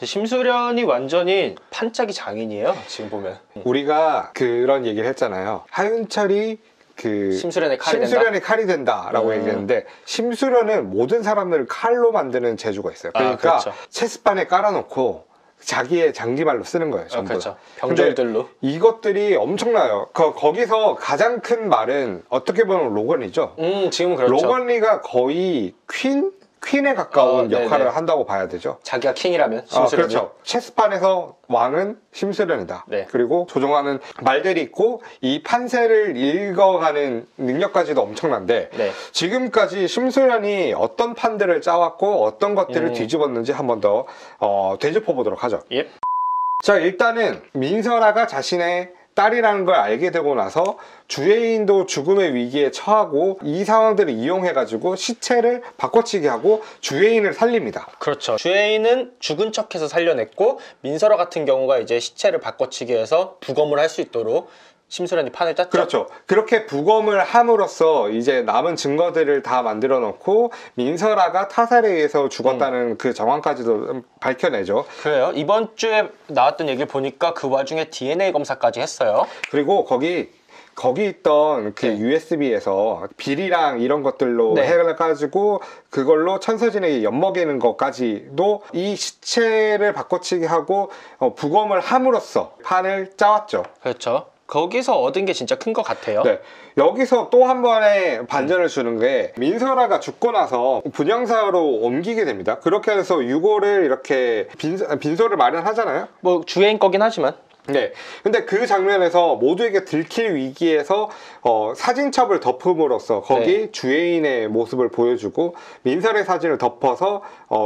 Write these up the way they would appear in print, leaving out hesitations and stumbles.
심수련이 완전히 판짜기 장인이에요 지금 보면. 우리가 그런 얘기를 했잖아요. 하윤철이 심수련의 칼이 된다라고 얘기했는데, 심수련은 모든 사람들을 칼로 만드는 재주가 있어요. 그러니까 그렇죠. 체스판에 깔아놓고 자기의 장기발로 쓰는 거예요, 전부. 그렇죠. 병졸들로. 이것들이 엄청나요. 거기서 가장 큰 말은 어떻게 보면 로건리죠. 지금 그렇죠. 로건리가 거의 퀸에 가까운 역할을 네네. 한다고 봐야 되죠. 자기가 킹이라면 심수련이. 그렇죠. 체스판에서 왕은 심수련이다. 네. 그리고 조종하는 말들이 있고 이 판세를 읽어가는 능력까지도 엄청난데, 네. 지금까지 심수련이 어떤 판들을 짜왔고 어떤 것들을 뒤집었는지 한 번 더 되짚어 보도록 하죠. 예. 자, 일단은 민설아가 자신의 딸이라는 걸 알게 되고 나서 주예인도 죽음의 위기에 처하고, 이 상황들을 이용해가지고 시체를 바꿔치기 하고 주예인을 살립니다. 그렇죠. 주예인은 죽은 척해서 살려냈고, 민설아 같은 경우가 이제 시체를 바꿔치기 해서 부검을 할 수 있도록 심수련이 판을 짰죠. 그렇죠. 그렇게 부검을 함으로써 이제 남은 증거들을 다 만들어 놓고 민설아가 타살에 의해서 죽었다는 그 정황까지도 밝혀내죠. 그래요. 이번 주에 나왔던 얘기를 보니까 그 와중에 DNA 검사까지 했어요. 그리고 거기 있던 그 네. USB에서 비리랑 이런 것들로 네. 해가지고 그걸로 천서진에게 엿먹이는 것까지도 이 시체를 바꿔치기 하고 부검을 함으로써 판을 짜왔죠. 그렇죠. 거기서 얻은 게 진짜 큰 것 같아요. 네. 여기서 또 한 번의 반전을 주는 게, 민설아가 죽고 나서 분향사로 옮기게 됩니다. 그렇게 해서 유골을 이렇게 빈소를 마련하잖아요. 뭐 주예인 거긴 하지만. 네. 근데 그 장면에서 모두에게 들킬 위기에서 사진첩을 덮음으로써 거기 네. 주예인의 모습을 보여주고 민설의 사진을 덮어서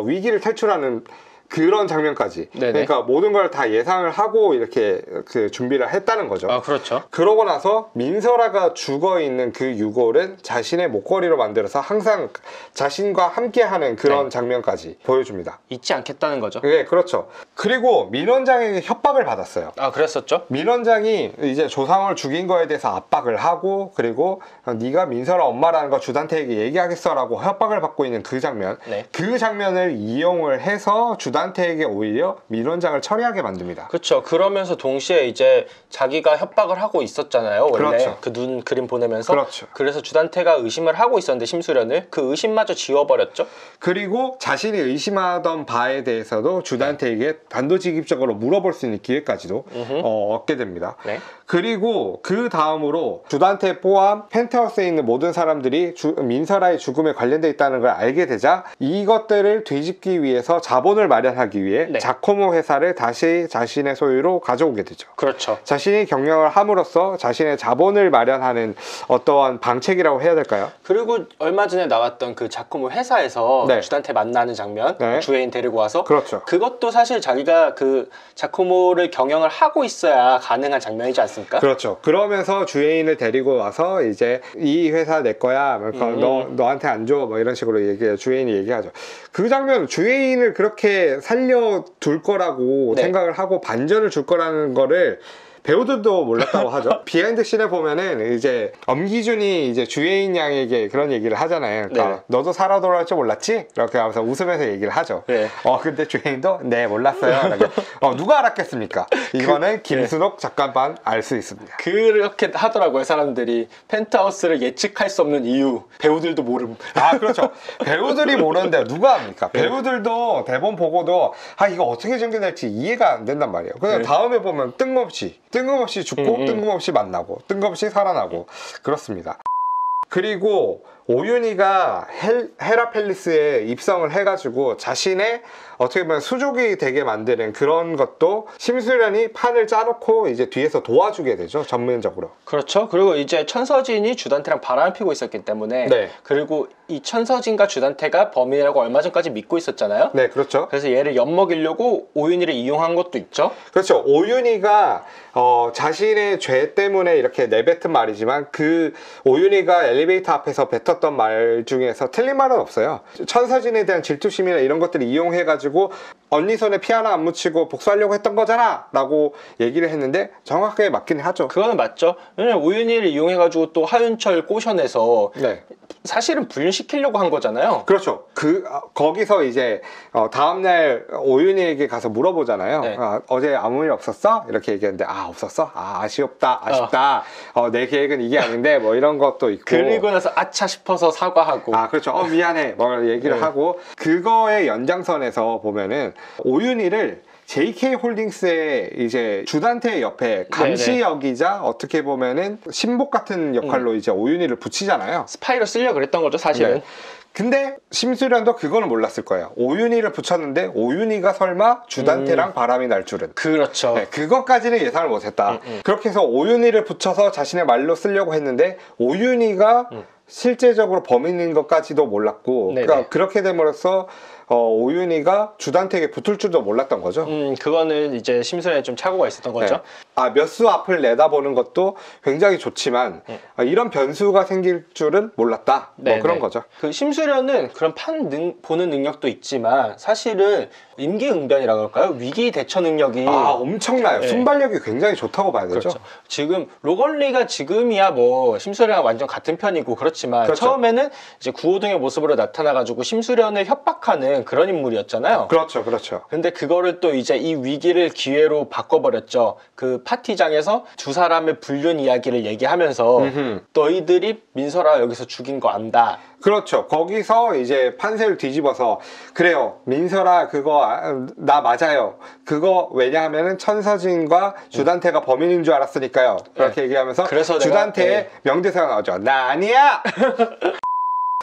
위기를 탈출하는 그런 장면까지. 네네. 그러니까 모든 걸 다 예상을 하고 이렇게 그 준비를 했다는 거죠. 그렇죠. 그러고 나서 민설아가 죽어있는 그 유골은 자신의 목걸이로 만들어서 항상 자신과 함께하는 그런 네. 장면까지 보여줍니다. 잊지 않겠다는 거죠. 네, 그렇죠. 그리고 민원장에게 협박을 받았어요. 그랬었죠. 민원장이 이제 조상을 죽인 거에 대해서 압박을 하고, 그리고 네가 민설아 엄마라는 거 주단태에게 얘기하겠어라고 협박을 받고 있는 그 장면. 네. 그 장면을 이용을 해서 주단태에게 오히려 민원장을 처리하게 만듭니다. 그렇죠. 그러면서 동시에 이제 자기가 협박을 하고 있었잖아요. 원래 그렇죠. 그 눈 그림 보내면서. 그렇죠. 그래서 주단태가 의심을 하고 있었는데 심수련을 그 의심마저 지워버렸죠. 그리고 자신이 의심하던 바에 대해서도 주단태에게 단도직입적으로 물어볼 수 있는 기회까지도 얻게 됩니다. 네. 그리고 그 다음으로 주단태 포함 펜트하우스에 있는 모든 사람들이 민설아의 죽음에 관련돼 있다는 걸 알게 되자, 이것들을 뒤집기 위해서 자본을 마련하기 위해 네. 자코모 회사를 다시 자신의 소유로 가져오게 되죠. 그렇죠. 자신이 경영을 함으로써 자신의 자본을 마련하는 어떠한 방책이라고 해야 될까요? 그리고 얼마 전에 나왔던 그 자코모 회사에서 네. 주단태 만나는 장면, 네. 주예인 데리고 와서. 그렇죠. 그것도 사실 자기가 그 자코모를 경영을 하고 있어야 가능한 장면이지 않습니까? 그렇죠. 그러면서 주예인을 데리고 와서 이제 이 회사 내 거야, 너한테 안 줘, 뭐 이런 식으로 주예인이 얘기하죠. 그 장면, 주예인을 그렇게 살려둘 거라고 네. 생각을 하고 반전을 줄 거라는 거를 배우들도 몰랐다고 하죠. 비하인드 씬에 보면은 이제 엄기준이 이제 주예인 양에게 그런 얘기를 하잖아요. 그러니까 네. 너도 살아 돌아올 줄 몰랐지? 이렇게 하면서 웃으면서 얘기를 하죠. 네. 근데 주예인도 네, 몰랐어요. 누가 알았겠습니까? 이거는 김순옥 작가만 알 수 있습니다. 그렇게 하더라고요. 사람들이 펜트하우스를 예측할 수 없는 이유, 배우들도 모름. 그렇죠. 배우들이 모르는데 누가 합니까? 배우들도 대본 보고도 이거 어떻게 전개될지 이해가 안 된단 말이에요. 그래서 다음에 보면 뜬금없이 죽고 뜬금없이 만나고 뜬금없이 살아나고 그렇습니다. 그리고 오윤희가 헤라펠리스에 입성을 해가지고 자신의 어떻게 보면 수족이 되게 만드는 그런 것도 심수련이 판을 짜놓고 이제 뒤에서 도와주게 되죠, 전면적으로. 그렇죠. 그리고 이제 천서진이 주단태랑 바람을 피고 있었기 때문에. 네. 그리고 이 천서진과 주단태가 범인이라고 얼마 전까지 믿고 있었잖아요. 네, 그렇죠. 그래서 얘를 엿먹이려고 오윤희를 이용한 것도 있죠. 그렇죠. 오윤희가 자신의 죄 때문에 이렇게 내뱉은 말이지만, 그 오윤희가 엘리베이터 앞에서 뱉었던 말 중에서 틀린 말은 없어요. 천서진에 대한 질투심이나 이런 것들을 이용해가지고 언니 손에 피 하나 안 묻히고 복수하려고 했던 거잖아 라고 얘기를 했는데 정확하게 맞긴 하죠. 그거는 맞죠. 왜냐면 오윤희를 이용해가지고 또 하윤철 꼬셔내서 네. 사실은 불륜시키려고 한 거잖아요. 그렇죠. 거기서 이제 다음날 오윤희에게 가서 물어보잖아요. 네. 어제 아무 일 없었어? 이렇게 얘기했는데 없었어? 아쉽다. 내 계획은 이게 아닌데 뭐 이런 것도 있고. 그리고 나서 아차 싶어서 사과하고. 그렇죠. 미안해. 뭐 얘기를 하고 그거의 연장선에서 보면은 오윤희를 JK홀딩스의 이제 주단태 옆에 감시역이자 어떻게 보면은 신복 같은 역할로 이제 오윤희를 붙이잖아요. 스파이로 쓰려고 그랬던 거죠, 사실은. 네. 근데 심수련도 그거는 몰랐을 거예요. 오윤희를 붙였는데 오윤희가 설마 주단태랑 바람이 날 줄은. 그렇죠. 네, 그것까지는 예상을 못했다. 그렇게 해서 오윤희를 붙여서 자신의 말로 쓰려고 했는데 오윤희가 실제적으로 범인인 것까지도 몰랐고, 그러니까 그렇게 됨으로써 오윤희가 주단태에게 붙을 줄도 몰랐던 거죠. 그거는 이제 심수련에 좀 착오가 있었던 거죠. 몇 수 앞을 내다보는 것도 굉장히 좋지만 이런 변수가 생길 줄은 몰랐다. 뭐 그런 거죠. 그 심수련은 그런 보는 능력도 있지만 사실은 임기응변이라고 할까요? 위기 대처 능력이 엄청나요. 순발력이 굉장히 좋다고 봐야 되죠. 그렇죠. 지금 로건리가 지금이야 뭐 심수련과 완전 같은 편이고 그렇지만 처음에는 이제 구호동의 모습으로 나타나가지고 심수련을 협박하는 그런 인물이었잖아요. 그렇죠. 근데 그거를 또 이제 이 위기를 기회로 바꿔버렸죠. 그 파티장에서 두 사람의 불륜 이야기를 얘기하면서 너희들이 민설아 여기서 죽인 거 안다. 그렇죠. 거기서 이제 판세를 뒤집어서 그래요. 민설아 그거 나 맞아요. 그거 왜냐하면은 천서진과 주단태가 범인인 줄 알았으니까요. 그렇게 얘기하면서 그래서 주단태의 명대사가 나오죠. 나 아니야.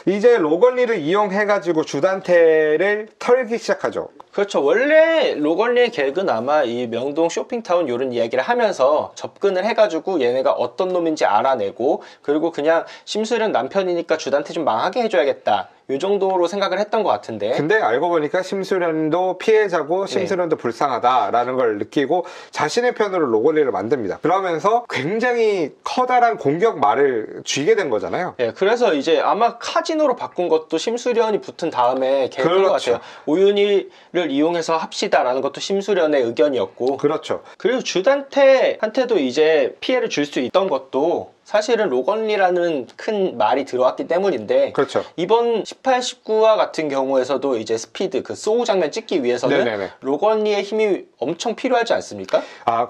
이제 로건리를 이용해가지고 주단태를 털기 시작하죠. 그렇죠. 원래 로건리의 계획은 아마 이 명동 쇼핑타운 이런 이야기를 하면서 접근을 해가지고 얘네가 어떤 놈인지 알아내고 그리고 그냥 심수련 남편이니까 주단태 좀 망하게 해줘야겠다. 이 정도로 생각을 했던 것 같은데 근데 알고 보니까 심수련도 피해자고 심수련도 불쌍하다라는 걸 느끼고 자신의 편으로 로건리를 만듭니다. 그러면서 굉장히 커다란 공격말을 쥐게 된 거잖아요. 그래서 이제 아마 카지노로 바꾼 것도 심수련이 붙은 다음에 계획인 것 같아요. 오윤희를 이용해서 합시다라는 것도 심수련의 의견이었고 그렇죠. 그리고 주단태한테도 이제 피해를 줄 수 있던 것도 사실은 로건리라는 큰 말이 들어왔기 때문인데 그렇죠. 이번 18, 19화 같은 경우에서도 이제 스피드 그 소우 장면 찍기 위해서는 로건리의 힘이 엄청 필요하지 않습니까?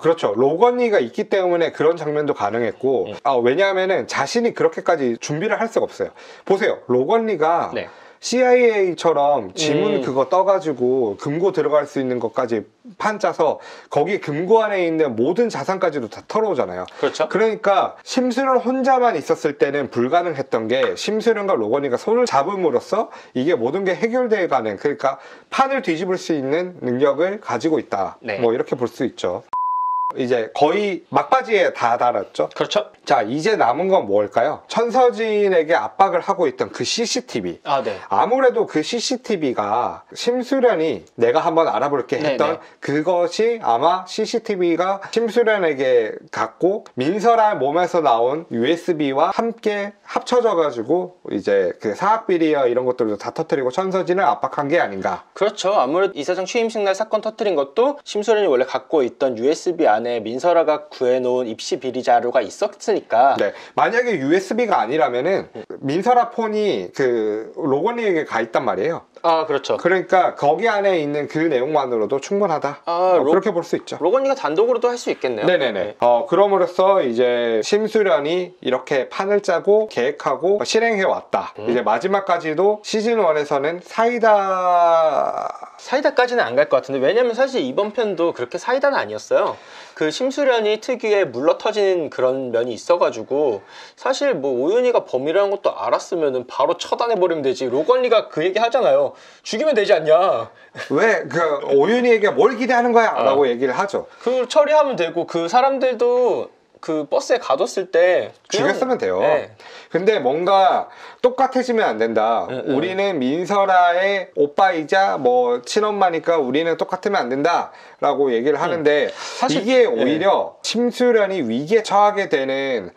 그렇죠. 로건리가 있기 때문에 그런 장면도 가능했고 왜냐하면은 자신이 그렇게까지 준비를 할 수가 없어요. 보세요. 로건리가 CIA처럼 지문 그거 떠가지고 금고 들어갈 수 있는 것까지 판 짜서 거기 금고 안에 있는 모든 자산까지도 다 털어오잖아요. 그렇죠. 그러니까 심수련 혼자만 있었을 때는 불가능했던 게 심수련과 로건이가 손을 잡음으로써 이게 모든 게 해결돼 가는, 그러니까 판을 뒤집을 수 있는 능력을 가지고 있다. 뭐 이렇게 볼 수 있죠. 이제 거의 막바지에 다 달았죠. 그렇죠. 자, 이제 남은 건 뭘까요? 천서진에게 압박을 하고 있던 그 CCTV. 아무래도 그 CCTV가 심수련이 내가 한번 알아볼게 했던 그것이 아마 CCTV가 심수련에게 갔고 민설아 몸에서 나온 USB와 함께 합쳐져 가지고 이제 그 사학비리와 이런 것들도 다 터뜨리고 천서진을 압박한 게 아닌가. 그렇죠. 아무래도 이사장 취임식 날 사건 터뜨린 것도 심수련이 원래 갖고 있던 USB 안에 민설아가 구해놓은 입시 비리 자료가 있었으니까. 만약에 USB가 아니라면은 민설아 폰이 그 로건리에게 가 있단 말이에요. 그렇죠. 그러니까 거기 안에 있는 그 내용만으로도 충분하다. 그렇게 볼 수 있죠. 로건리가 단독으로도 할 수 있겠네요. 그럼으로써 이제 심수련이 이렇게 판을 짜고 계획하고 실행해 왔다. 이제 마지막까지도 시즌 1에서는 사이다까지는 안 갈 것 같은데, 왜냐면 사실 이번 편도 그렇게 사이다는 아니었어요. 그 심수련이 특유의 물러터지는 그런 면이 있어가지고 사실 뭐 오윤희가 범인이라는 것도 알았으면은 바로 처단해버리면 되지. 로건리가 그 얘기 하잖아요. 죽이면 되지 않냐. 왜 그 오윤희에게 뭘 기대하는 거야? 라고 얘기를 하죠. 그 처리하면 되고 그 사람들도 그 버스에 가뒀을 때 그냥- 죽였으면 돼요. 네. 근데 뭔가 똑같아지면 안 된다. 우리는 민설아의 오빠이자 뭐 친엄마니까 우리는 똑같으면 안 된다라고 얘기를 하는데 사실- 이게 오히려 심수련이 위기에 처하게 되는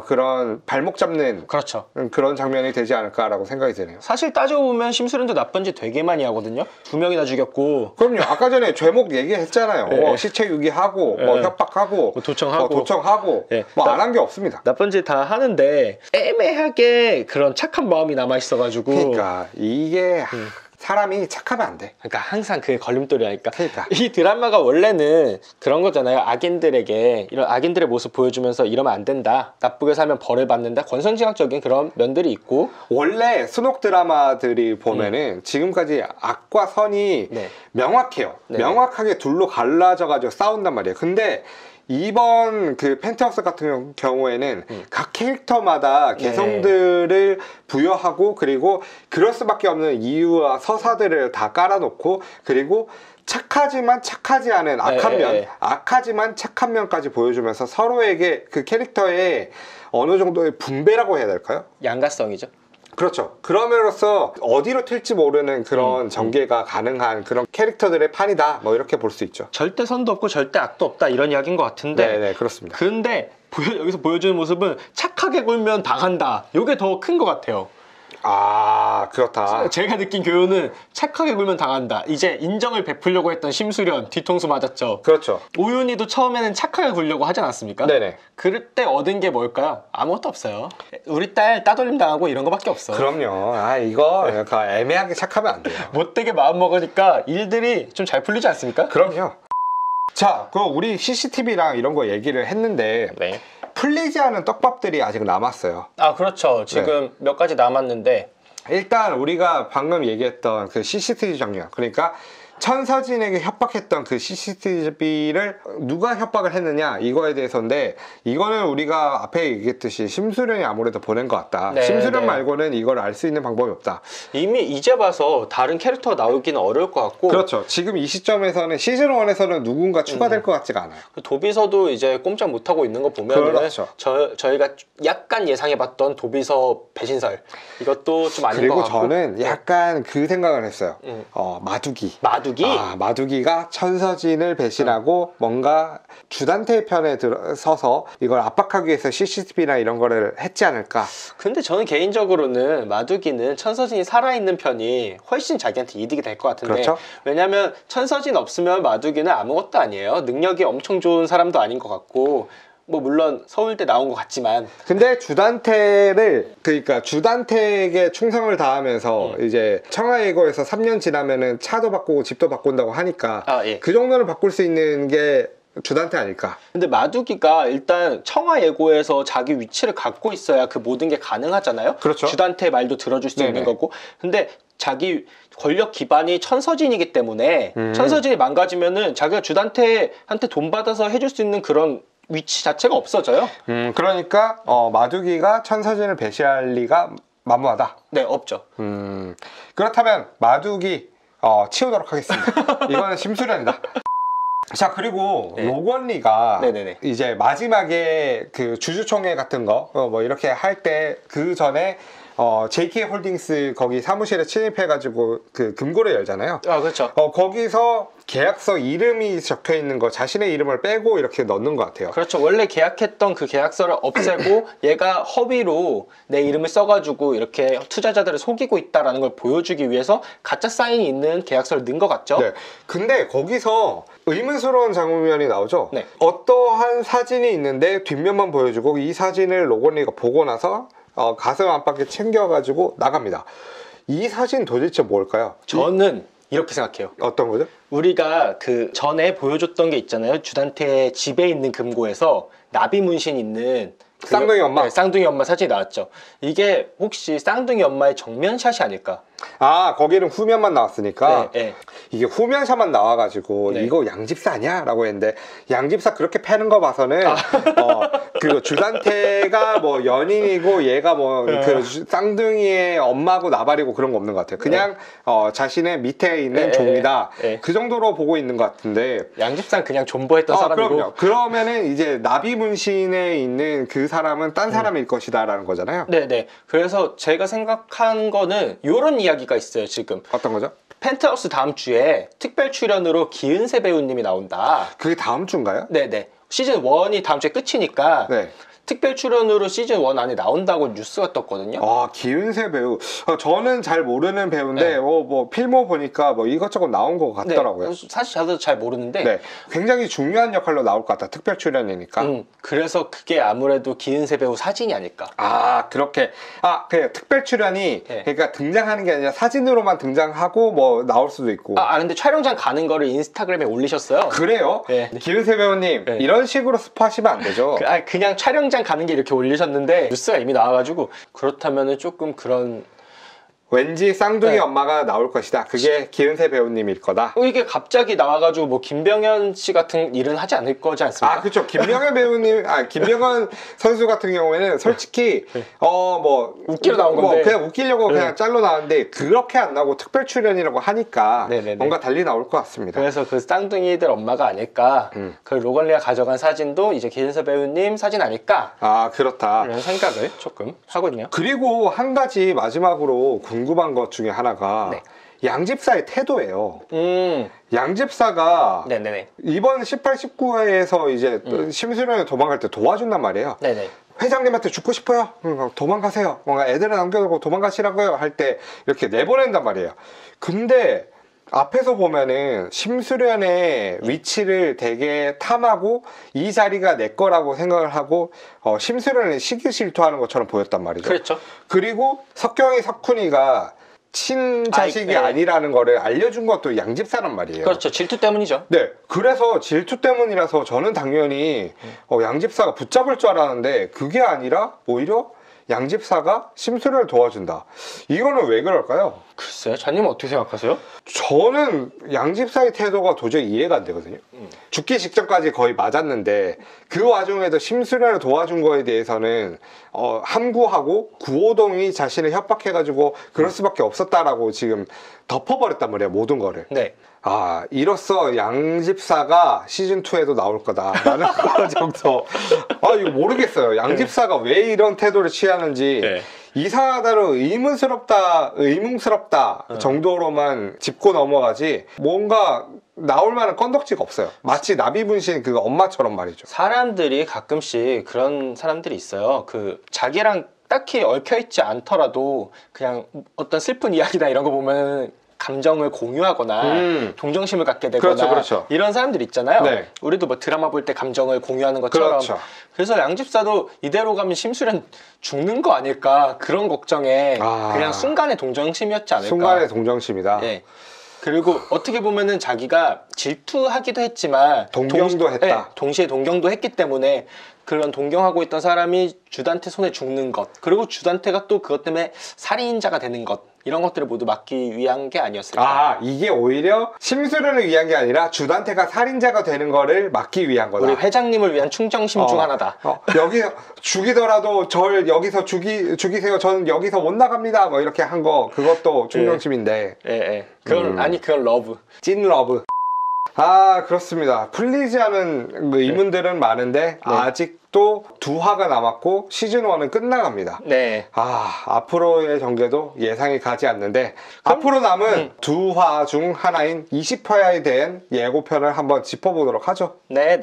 그런 발목 잡는 그렇죠. 그런 장면이 되지 않을까라고 생각이 드네요. 사실 따져보면 심수련도 나쁜 짓 되게 많이 하거든요. 2명이나 죽였고 그럼요. 아까 전에 죄목 얘기했잖아요. 네. 시체 유기하고 뭐 네. 협박하고 뭐 도청하고. 도청하고 네. 뭐 안 한 게 없습니다. 나쁜 짓 다 하는데 애매하게 그런 착한 마음이 남아있어가지고 그러니까 이게 사람이 착하면 안 돼. 그러니까 항상 그게 걸림돌이라니까. 그러니까. 이 드라마가 원래는 그런 거잖아요. 악인들에게 이런 악인들의 모습 보여주면서 이러면 안 된다. 나쁘게 살면 벌을 받는다. 권선징악적인 그런 면들이 있고. 원래 순옥 드라마들이 보면은 지금까지 악과 선이 네. 명확해요. 네. 명확하게 둘로 갈라져가지고 싸운단 말이에요. 근데 이번 그 펜트하우스 같은 경우에는 각 캐릭터마다 개성들을 부여하고 그리고 그럴 수밖에 없는 이유와 서사들을 다 깔아놓고 그리고 착하지만 착하지 않은 악한 면, 악하지만 착한 면까지 보여주면서 서로에게 그 캐릭터의 어느 정도의 분배라고 해야 될까요? 양가성이죠. 그렇죠. 그럼으로써 어디로 튈지 모르는 그런 전개가 가능한 그런 캐릭터들의 판이다. 뭐 이렇게 볼 수 있죠. 절대 선도 없고 절대 악도 없다 이런 이야기인 것 같은데. 네네 그렇습니다. 근데 여기서 보여주는 모습은 착하게 굴면 당한다. 이게 더 큰 것 같아요. 아 그렇다. 제가 느낀 교훈은 착하게 굴면 당한다. 이제 인정을 베풀려고 했던 심수련 뒤통수 맞았죠. 그렇죠. 오윤희도 처음에는 착하게 굴려고 하지 않았습니까? 네네. 그럴 때 얻은 게 뭘까요? 아무것도 없어요. 우리 딸 따돌림 당하고 이런 거밖에 없어. 그럼요. 이거 약간 애매하게 착하면 안 돼요. 못되게 마음 먹으니까 일들이 좀 잘 풀리지 않습니까? 그럼요. 자, 그럼 우리 CCTV랑 이런 거 얘기를 했는데 네. 풀리지 않은 떡밥들이 아직 남았어요. 아 그렇죠. 지금 몇 가지 남았는데 일단 우리가 방금 얘기했던 그 CCTV 장면, 그러니까 천서진에게 협박했던 그 CCTV를 누가 협박을 했느냐 이거에 대해서인데 이거는 우리가 앞에 얘기했듯이 심수련이 아무래도 보낸 것 같다. 네, 심수련 네. 말고는 이걸 알 수 있는 방법이 없다. 이미 이제 봐서 다른 캐릭터가 나오기는 어려울 것 같고 그렇죠. 지금 이 시점에서는 시즌 1에서는 누군가 추가될 것 같지가 않아요. 도비서도 이제 꼼짝 못하고 있는 거 보면 그렇죠. 저희가 약간 예상해봤던 도비서 배신설 이것도 좀 아닌 것 그리고 같고 저는 약간 그 생각을 했어요. 마두기. 마두기가 천서진을 배신하고 뭔가 주단태 편에 서서 이걸 압박하기 위해서 CCTV나 이런 거를 했지 않을까. 근데 저는 개인적으로는 마두기는 천서진이 살아있는 편이 훨씬 자기한테 이득이 될 것 같은데 그렇죠. 왜냐면 천서진 없으면 마두기는 아무것도 아니에요. 능력이 엄청 좋은 사람도 아닌 것 같고 뭐 물론 서울대 나온 것 같지만 근데 그러니까 주단태에게 충성을 다하면서 이제 청하예고에서 3년 지나면은 차도 바꾸고 집도 바꾼다고 하니까 예. 그 정도는 바꿀 수 있는 게 주단태 아닐까. 근데 마두기가 일단 청하예고에서 자기 위치를 갖고 있어야 그 모든 게 가능하잖아요. 그렇죠. 주단태 말도 들어줄 수 있는 네네. 거고. 근데 자기 권력 기반이 천서진이기 때문에 천서진이 망가지면은 자기가 주단태한테 돈 받아서 해줄 수 있는 그런 위치 자체가 없어져요. 그러니까 마두기가 천서진을 배신할 리가 만무하다. 네, 없죠. 그렇다면 마두기 치우도록 하겠습니다. 이거는 심수련이다. 자, 그리고 네. 로건리가 네네네. 이제 마지막에 그 주주총회 같은 거 뭐 이렇게 할 때 그 전에 JK 홀딩스 거기 사무실에 침입해가지고 그 금고를 열잖아요. 아, 그렇죠. 거기서 계약서 이름이 적혀 있는 거 자신의 이름을 빼고 이렇게 넣는 것 같아요. 그렇죠. 원래 계약했던 그 계약서를 없애고 얘가 허위로 내 이름을 써가지고 이렇게 투자자들을 속이고 있다라는 걸 보여주기 위해서 가짜 사인이 있는 계약서를 넣은 것 같죠? 네. 근데 거기서 의문스러운 장면이 나오죠. 네. 어떠한 사진이 있는데 뒷면만 보여주고 이 사진을 로건리가 보고 나서 가슴 안팎에 챙겨가지고 나갑니다. 이 사진 도대체 뭘까요? 저는 이렇게 생각해요. 어떤 거죠? 우리가 그 전에 보여줬던 게 있잖아요. 주단태 집에 있는 금고에서 나비 문신 있는 쌍둥이 엄마? 네, 쌍둥이 엄마 사진이 나왔죠. 이게 혹시 쌍둥이 엄마의 정면샷이 아닐까? 거기는 후면만 나왔으니까 네, 네. 이게 후면샷만 나와가지고 네. 이거 양집사 아니야? 라고 했는데 양집사 그렇게 패는 거 봐서는 그리고 주단태가 뭐 연인이고 얘가 뭐 그 쌍둥이의 엄마고 나발이고 그런 거 없는 것 같아요. 그냥 자신의 밑에 있는 종이다. 그 정도로 보고 있는 것 같은데 양집사는 그냥 존버했던 사람이고. 그럼요. 그러면은 이제 나비 문신에 있는 그 사람은 딴 사람일 것이다라는 거잖아요. 네네. 그래서 제가 생각한 거는 이런 이야기가 있어요. 지금 어떤 거죠? 펜트하우스 다음 주에 특별 출연으로 기은세 배우님이 나온다. 그게 다음 주인가요? 네네. 시즌 1이 다음 주에 끝이니까 네. 특별 출연으로 시즌 1 안에 나온다고 뉴스가 떴거든요. 아, 기은세 배우. 저는 잘 모르는 배우인데, 네. 뭐, 필모 보니까 뭐 이것저것 나온 것 같더라고요. 네. 사실 저도 잘 모르는데. 네. 굉장히 중요한 역할로 나올 것 같다. 특별 출연이니까. 그래서 그게 아무래도 기은세 배우 사진이 아닐까. 아, 그렇게. 그냥 특별 출연이, 네. 그러니까 등장하는 게 아니라 사진으로만 등장하고 뭐 나올 수도 있고. 근데 촬영장 가는 거를 인스타그램에 올리셨어요. 그래요? 네. 기은세 배우님, 네. 이런 식으로 스포하시면 안 되죠. 그냥 촬영장 가는 게 이렇게 올리셨는데 뉴스가 이미 나와가지고 그렇다면은 조금 그런 왠지 쌍둥이 네. 엄마가 나올 것이다. 그게 기은세 배우님일 거다. 이게 갑자기 나와가지고 뭐 김병현 씨 같은 일은 하지 않을 거지 않습니까? 그렇죠. 김병현 배우님, 김병현 선수 같은 경우에는 솔직히 뭐 웃기러 나온 건데. 그냥 웃기려고 네. 그냥 짤로 나왔는데 그렇게 안 나오고 특별 출연이라고 하니까 네네네. 뭔가 달리 나올 것 같습니다. 그래서 그 쌍둥이들 엄마가 아닐까. 그 로건리가 가져간 사진도 이제 기은세 배우님 사진 아닐까. 그렇다. 이런 생각을 조금 하거든요. 그리고 한 가지 마지막으로 궁금한 것 중에 하나가 네. 양집사의 태도예요. 음. 양집사가 네네네. 이번 18, 19회에서 이제 심수련이 도망갈 때 도와준단 말이에요. 네네. 회장님한테 죽고 싶어요? 도망가세요. 뭔가 애들을 남겨두고 도망가시라고요. 할 때 이렇게 내보낸단 말이에요. 근데 앞에서 보면은 심수련의 위치를 되게 탐하고 이 자리가 내 거라고 생각을 하고 심수련을 시기실투하는 것처럼 보였단 말이죠. 그렇죠. 그리고 석경이 석훈이가 친자식이 네. 아니라는 거를 알려준 것도 양집사란 말이에요. 그렇죠. 질투 때문이죠. 네, 그래서 질투 때문이라서 저는 당연히 양집사가 붙잡을 줄 알았는데 그게 아니라 오히려 양집사가 심수련을 도와준다. 이거는 왜 그럴까요? 글쎄요. 자님은 어떻게 생각하세요? 저는 양집사의 태도가 도저히 이해가 안 되거든요. 죽기 직전까지 거의 맞았는데 그 와중에도 심수련을 도와준 거에 대해서는 함구하고 구호동이 자신을 협박해가지고 그럴 수밖에 없었다라고 지금 덮어버렸단 말이에요. 모든 거를. 네. 이로써 양집사가 시즌2에도 나올 거다라는 거 정도. 이거 모르겠어요. 양집사가 왜 이런 태도를 취하는지. 네. 이상하다로 의문스럽다 정도로만 짚고 넘어가지 뭔가 나올 만한 건덕지가 없어요. 마치 나비분신 그 엄마처럼 말이죠. 사람들이 가끔씩 그런 사람들이 있어요. 그 자기랑 딱히 얽혀있지 않더라도 그냥 어떤 슬픈 이야기나 이런 거 보면 감정을 공유하거나 동정심을 갖게 되거나 그렇죠. 이런 사람들 있잖아요. 네. 우리도 뭐 드라마 볼 때 감정을 공유하는 것처럼. 그렇죠. 그래서 양집사도 이대로 가면 심수련 죽는 거 아닐까 그런 걱정에 그냥 순간의 동정심이었지 않을까. 순간의 동정심이다. 네. 그리고 어떻게 보면은 자기가 질투하기도 했지만 동경도 했다. 네, 동시에 동경도 했기 때문에 그런 동경하고 있던 사람이 주단태 손에 죽는 것, 그리고 주단태가 또 그것 때문에 살인자가 되는 것, 이런 것들을 모두 막기 위한 게 아니었을까. 이게 오히려 심수련을 위한 게 아니라 주단태가 살인자가 되는 거를 막기 위한 거다. 우리 회장님을 위한 충정심 중 하나다. 여기서 죽이더라도 절 여기서 죽이세요. 저는 여기서 못 나갑니다. 뭐 이렇게 한 거 그것도 충정심인데. 예. 그건 러브. 찐 러브. 그렇습니다. 풀리지 않은 의문들은 많은데 아직도 2화가 남았고 시즌1은 끝나갑니다. 네. 앞으로의 전개도 예상이 가지 않는데 앞으로 남은 2화 중 하나인 20화에 대한 예고편을 한번 짚어보도록 하죠. 네.